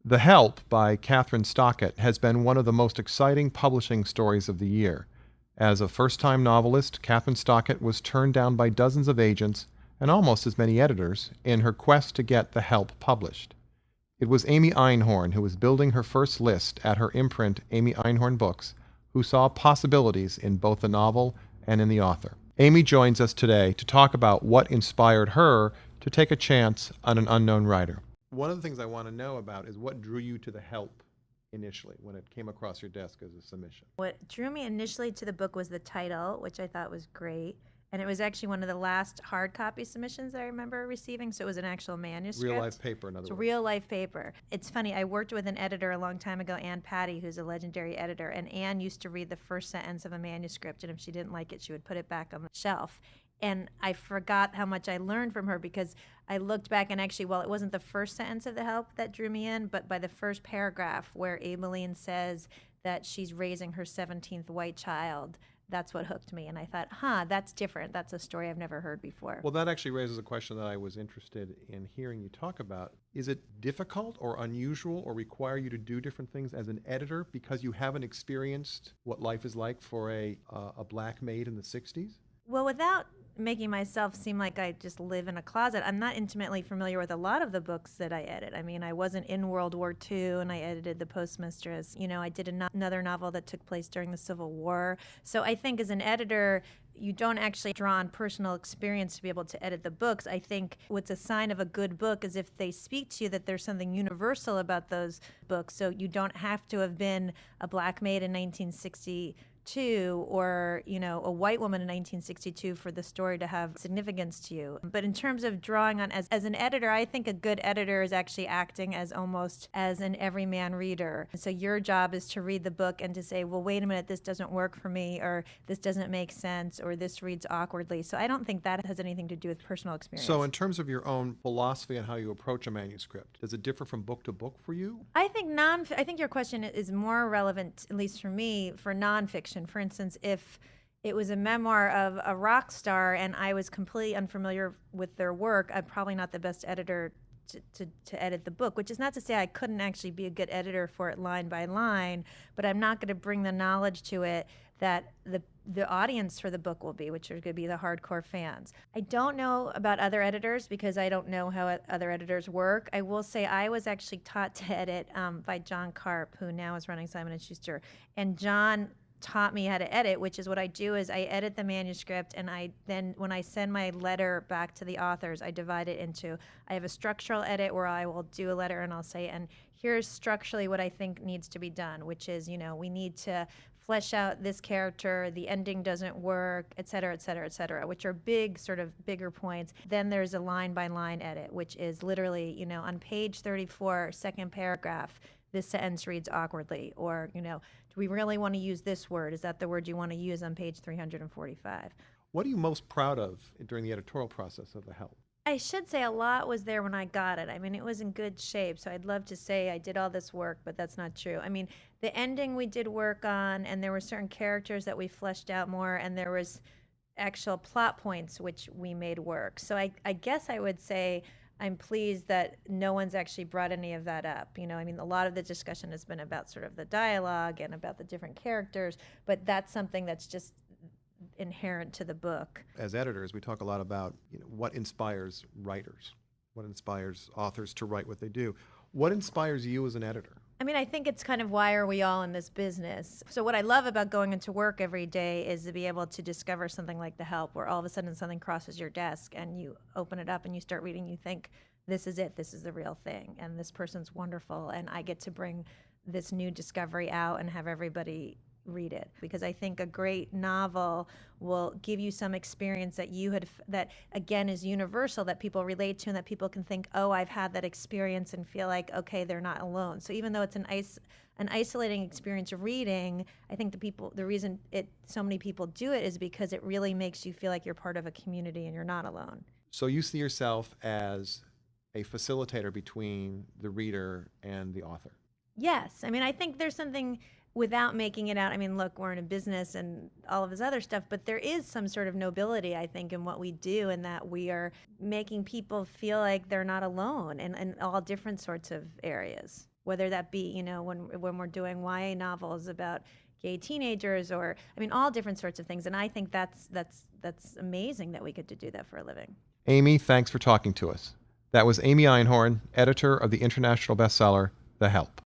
The Help by Catherine Stockett has been one of the most exciting publishing stories of the year. As a first-time novelist, Catherine Stockett was turned down by dozens of agents and almost as many editors in her quest to get The Help published. It was Amy Einhorn, who was building her first list at her imprint, Amy Einhorn Books, who saw possibilities in both the novel and in the author. Amy joins us today to talk about what inspired her to take a chance on an unknown writer. One of the things I want to know about is what drew you to The Help initially when it came across your desk as a submission. What drew me initially to the book was the title, which I thought was great. And it was actually one of the last hard copy submissions that I remember receiving, so it was an actual manuscript. Real life paper, in other It's words. real life paper. It's funny, I worked with an editor a long time ago, Ann Patty, who's a legendary editor, and Ann used to read the first sentence of a manuscript, and if she didn't like it, she would put it back on the shelf. And I forgot how much I learned from her because I looked back and actually, well, it wasn't the first sentence of The Help that drew me in, but by the first paragraph where Aibileen says that she's raising her 17th white child, that's what hooked me. And I thought, that's different. That's a story I've never heard before. Well, that actually raises a question that I was interested in hearing you talk about. Is it difficult or unusual or require you to do different things as an editor because you haven't experienced what life is like for a black maid in the 60s? Well, without making myself seem like I just live in a closet, I'm not intimately familiar with a lot of the books that I edit. I mean, I wasn't in World War II and I edited The Postmistress. You know, I did another novel that took place during the Civil War. So I think as an editor, you don't actually draw on personal experience to be able to edit the books. I think what's a sign of a good book is if they speak to you that there's something universal about those books. So you don't have to have been a black maid in 1962 or, you know, a white woman in 1962 for the story to have significance to you. But in terms of drawing on, as an editor, I think a good editor is actually acting as almost as an everyman reader. So your job is to read the book and to say, well, wait a minute, this doesn't work for me, or this doesn't make sense, or this reads awkwardly. So I don't think that has anything to do with personal experience. So in terms of your own philosophy on how you approach a manuscript, does it differ from book to book for you? I think your question is more relevant, at least for me, for nonfiction. For instance, if it was a memoir of a rock star and I was completely unfamiliar with their work, I'm probably not the best editor to edit the book, which is not to say I couldn't actually be a good editor for it line by line, but I'm not going to bring the knowledge to it that the audience for the book will be, which are going to be the hardcore fans. I don't know about other editors because I don't know how other editors work. I will say I was actually taught to edit by John Karp, who now is running Simon & Schuster, and John taught me how to edit, which is what I do is I edit the manuscript, and then when I send my letter back to the authors, I divide it into, I have a structural edit where I will do a letter and I'll say, and here's structurally what I think needs to be done, which is, you know, we need to flesh out this character, the ending doesn't work, et cetera, et cetera, et cetera, which are bigger points. Then there's a line by line edit, which is literally, you know, on page 34, second paragraph, this sentence reads awkwardly, or, you know, do we really want to use this word? Is that the word you want to use on page 345? What are you most proud of during the editorial process of The Help? I should say a lot was there when I got it. I mean, it was in good shape, so I'd love to say I did all this work, but that's not true. I mean, the ending we did work on, and there were certain characters that we fleshed out more, and there was actual plot points which we made work. So I guess I would say I'm pleased that no one's actually brought any of that up. You know, I mean, a lot of the discussion has been about sort of the dialogue and about the different characters, but that's something that's just inherent to the book. As editors, we talk a lot about, you know, what inspires writers, what inspires authors to write what they do. What inspires you as an editor? I mean, I think it's kind of why are we all in this business? So what I love about going into work every day is to be able to discover something like The Help, where all of a sudden something crosses your desk and you open it up and you start reading, you think, this is it, this is the real thing, and this person's wonderful, and I get to bring this new discovery out and have everybody read it, because I think a great novel will give you some experience that that again is universal, that people relate to, and that people can think, oh, I've had that experience, and feel like, okay, they're not alone. So even though it's an isolating experience of reading, I think the reason so many people do it is because it really makes you feel like you're part of a community and you're not alone. So you see yourself as a facilitator between the reader and the author? Yes. I mean, I think there's something, without making it out, I mean, look, we're in a business and all of this other stuff, but there is some sort of nobility, I think, in what we do, in that we are making people feel like they're not alone in all different sorts of areas. whether that be, when we're doing YA novels about gay teenagers, or I mean, all different sorts of things. And I think that's amazing that we get to do that for a living. Amy, thanks for talking to us. That was Amy Einhorn, editor of the international bestseller, The Help.